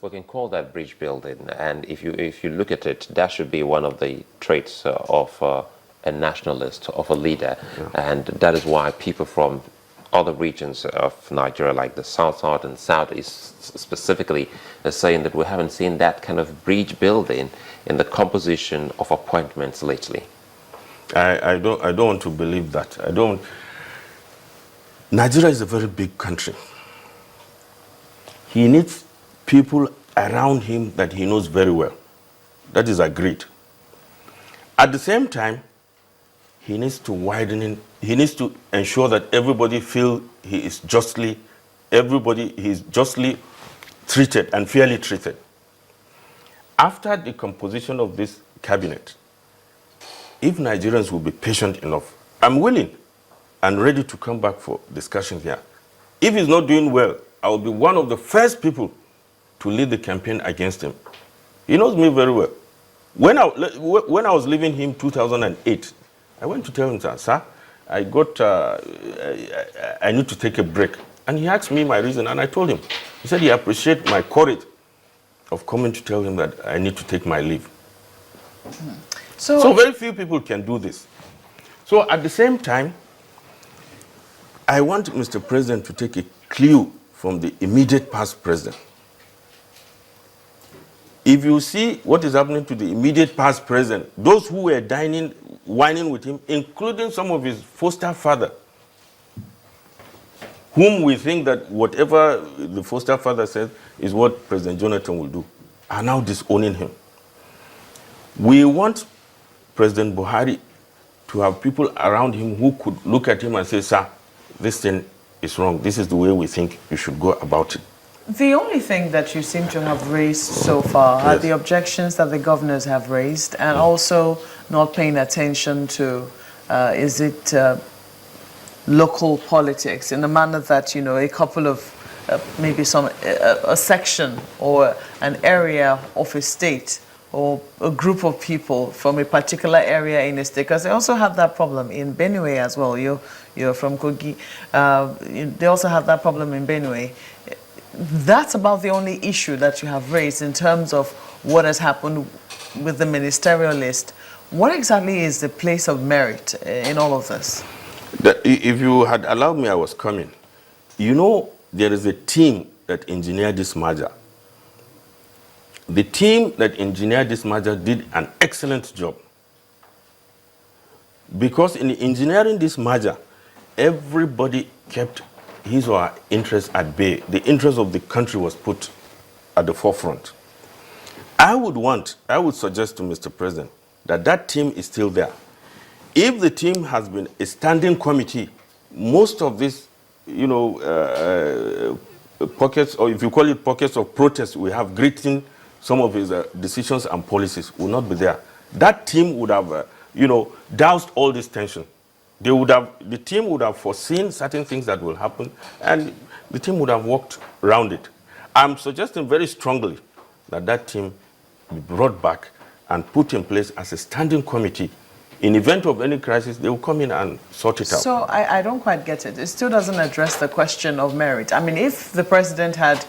We can call that bridge building, and if you look at it, that should be one of the traits of a nationalist, of a leader, and that is why people from other regions of Nigeria, like the South and Southeast specifically, are saying that we haven't seen that kind of bridge building in the composition of appointments lately. I don't want to believe that. I don't. Nigeria is a very big country. He needs people around him that he knows very well. That is agreed. At the same time, he needs to widen it. He needs to ensure that everybody feel he is justly treated and fairly treated. After the composition of this cabinet, if Nigerians will be patient enough, I'm willing and ready to come back for discussion here. If he's not doing well, I will be one of the first people to lead the campaign against him. He knows me very well. When I was leaving him 2008, I went to tell him, sir, I need to take a break. And he asked me my reason, and I told him. He said he appreciated my courage of coming to tell him that I need to take my leave. So very few people can do this. So at the same time, I want Mr. President to take a clue from the immediate past president. If you see what is happening to the immediate past president, those who were whining with him, including some of his foster father, whom we think that whatever the foster father said is what President Jonathan will do, are now disowning him. We want President Buhari to have people around him who could look at him and say, sir, this thing is wrong. This is the way we think you should go about it. The only thing that you seem to have raised so far are the objections that the governors have raised, and also not paying attention to, local politics in the manner that, a couple of, maybe a section or an area of a state or a group of people from a particular area in a state, because they also have that problem in Benue as well. You're from Kogi. They also have that problem in Benue. That's about the only issue that you have raised in terms of what has happened with the ministerial list. What exactly is the place of merit in all of this? If you had allowed me, I was coming. There is a team that engineered this merger. The team that engineered this merger did an excellent job. Because in engineering this merger, everybody kept his or her interests at bay. The interest of the country was put at the forefront. I would suggest to Mr. President that team is still there. If the team has been a standing committee, most of this, pockets, or if you call it pockets of protest, we have greeting some of his decisions and policies will not be there. That team would have, doused all this tension. The team would have foreseen certain things that will happen, and the team would have worked around it. I'm suggesting very strongly that team be brought back and put in place as a standing committee. In event of any crisis, they will come in and sort it out. So I don't quite get it. It still doesn't address the question of merit. I mean, if the president had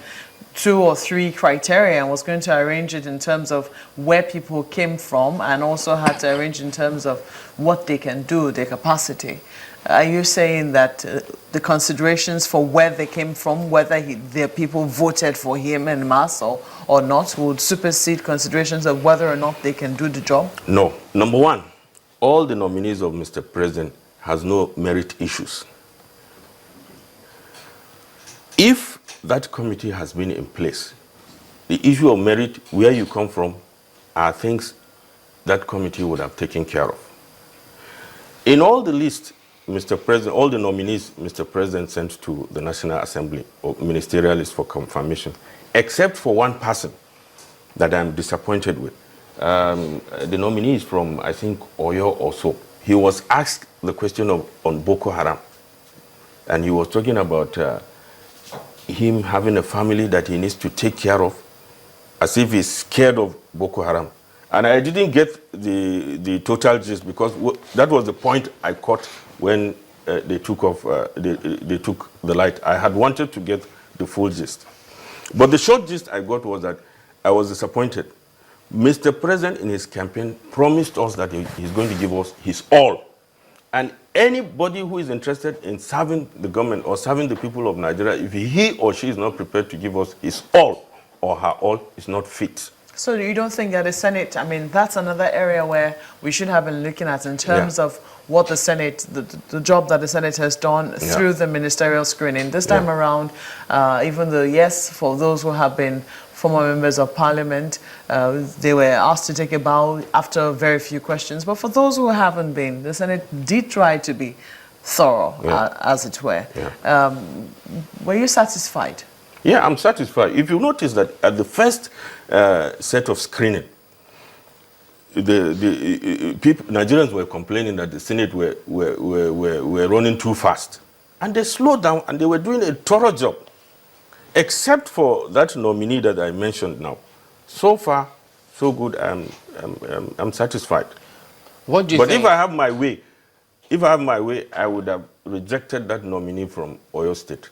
2 or 3 criteria and was going to arrange it in terms of where people came from, and also had to arrange in terms of what they can do, their capacity, are you saying that the considerations for where they came from, whether their people voted for him en masse or not, would supersede considerations of whether or not they can do the job? No. Number one, all the nominees of Mr. President has no merit issues. If that committee has been in place, the issue of merit, where you come from, are things that committee would have taken care of. In all the list, Mr. President, all the nominees Mr. President sent to the National Assembly or Ministerial list for confirmation, except for one person that I'm disappointed with. The nominee is from, I think, Oyo or so. He was asked the question on Boko Haram, and he was talking about him having a family that he needs to take care of, as if he's scared of Boko Haram. And I didn't get the total gist, because that was the point I caught when they took the light. I had wanted to get the full gist. But the short gist I got was that I was disappointed. Mr. President in his campaign promised us that he's going to give us his all. And anybody who is interested in serving the government or serving the people of Nigeria, if he or she is not prepared to give us his all or her all, is not fit. So you don't think that the Senate, I mean, that's another area where we should have been looking at in terms of what the Senate, the job that the Senate has done through the ministerial screening. This time around, even though, yes, for those who have been former members of parliament, they were asked to take a bow after very few questions. But for those who haven't been, the Senate did try to be thorough, as it were. Were you satisfied? Yeah, I'm satisfied. If you notice that at the first set of screening, the people, Nigerians were complaining that the Senate were running too fast. And they slowed down and they were doing a thorough job. Except for that nominee that I mentioned now. So far, so good, I'm satisfied. What do you think? But if I have my way, I would have rejected that nominee from Oyo State.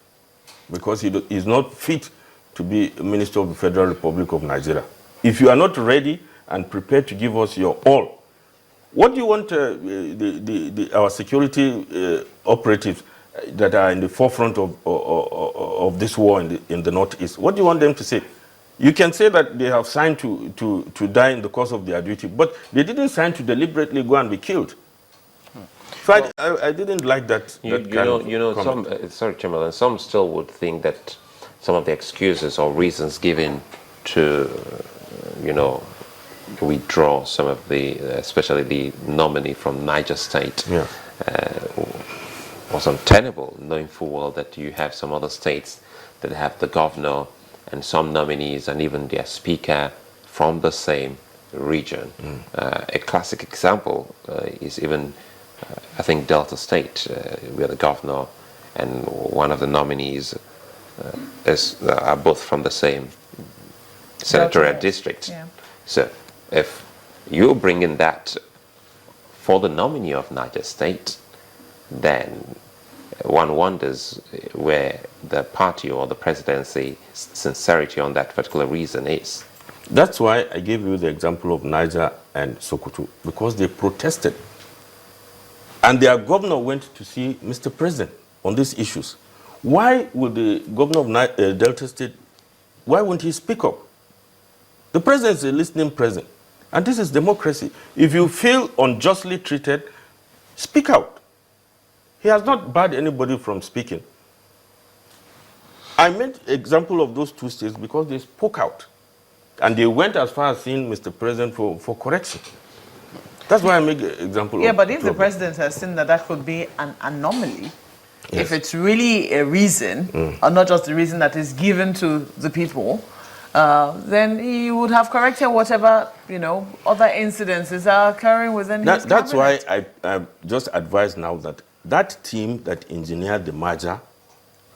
Because he's not fit to be Minister of the Federal Republic of Nigeria. If you are not ready and prepared to give us your all, what do you want our security operatives that are in the forefront of this war in the Northeast, what do you want them to say? You can say that they have signed to die in the course of their duty, but they didn't sign to deliberately go and be killed. So I didn't like that. Sorry, Chamberlain, some still would think that some of the excuses or reasons given to, withdraw some of the, especially the nominee from Niger State, was untenable, knowing full well that you have some other states that have the governor and some nominees and even their speaker from the same region. A classic example is even, I think, Delta State, where the governor and one of the nominees are both from the same senatorial district. So if you bring in that for the nominee of Niger State, then one wonders where the party or the presidency sincerity on that particular reason is. That's why I gave you the example of Niger and Sokoto, because they protested. And their governor went to see Mr. President on these issues. Why would the governor of Delta State, why wouldn't he speak up? The president is a listening president. And this is democracy. If you feel unjustly treated, speak out. He has not barred anybody from speaking. I made an example of those two states because they spoke out. And they went as far as seeing Mr. President for correction. That's why I make an example of. Yeah, but if the president has seen that that could be an anomaly, if it's really a reason, or not just the reason that is given to the people, then he would have corrected whatever, other incidences are occurring within his cabinet. That's why I just advise now that team that engineered the merger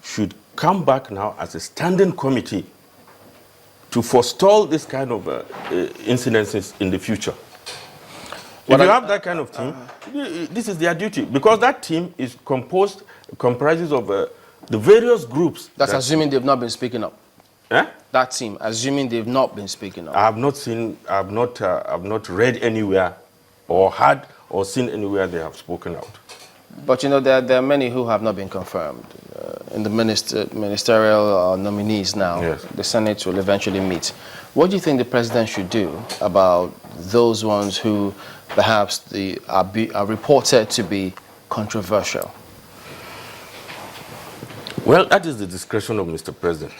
should come back now as a standing committee to forestall this kind of incidences in the future. If you have that kind of team, this is their duty, because that team is comprises of the various groups. That's assuming they've not been speaking up. Eh? That team, assuming they've not been speaking up. I have not read anywhere or heard or seen anywhere they have spoken out. But there are many who have not been confirmed. In the ministerial nominees now, the Senate will eventually meet. What do you think the president should do about those ones who perhaps are reported to be controversial? Well, that is the discretion of Mr. President.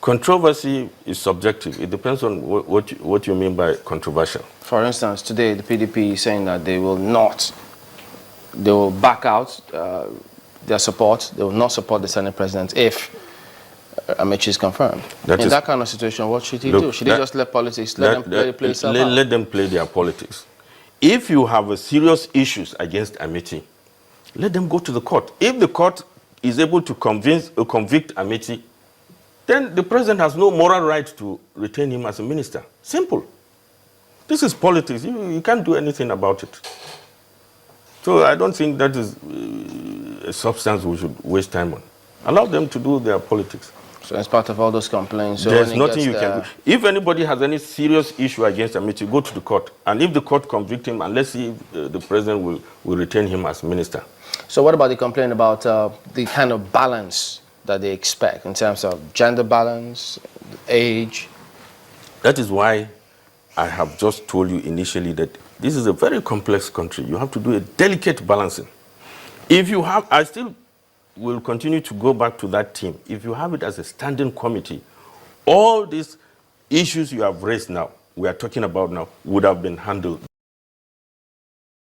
Controversy is subjective. It depends on what you mean by controversial. For instance, today the PDP is saying that they will back out their support. They will not support the Senate President if Amechi is confirmed. In that kind of situation, what should he do? Should he just let politics, let them play their politics? If you have serious issues against Amechi, let them go to the court. If the court is able to convict Amechi, then the president has no moral right to retain him as a minister. Simple. This is politics. You can't do anything about it. So I don't think that is a substance we should waste time on. Allow them to do their politics. So in spite of all those complaints, so there's when it nothing gets you can do. If anybody has any serious issue against him, it will go to the court. And if the court convict him, and let's see if the president will retain him as minister. So what about the complaint about the kind of balance that they expect in terms of gender balance, age? That is why I have just told you initially that this is a very complex country. You have to do a delicate balancing. If you have, I still will continue to go back to that team. If you have it as a standing committee, all these issues you have raised now, we are talking about now, would have been handled.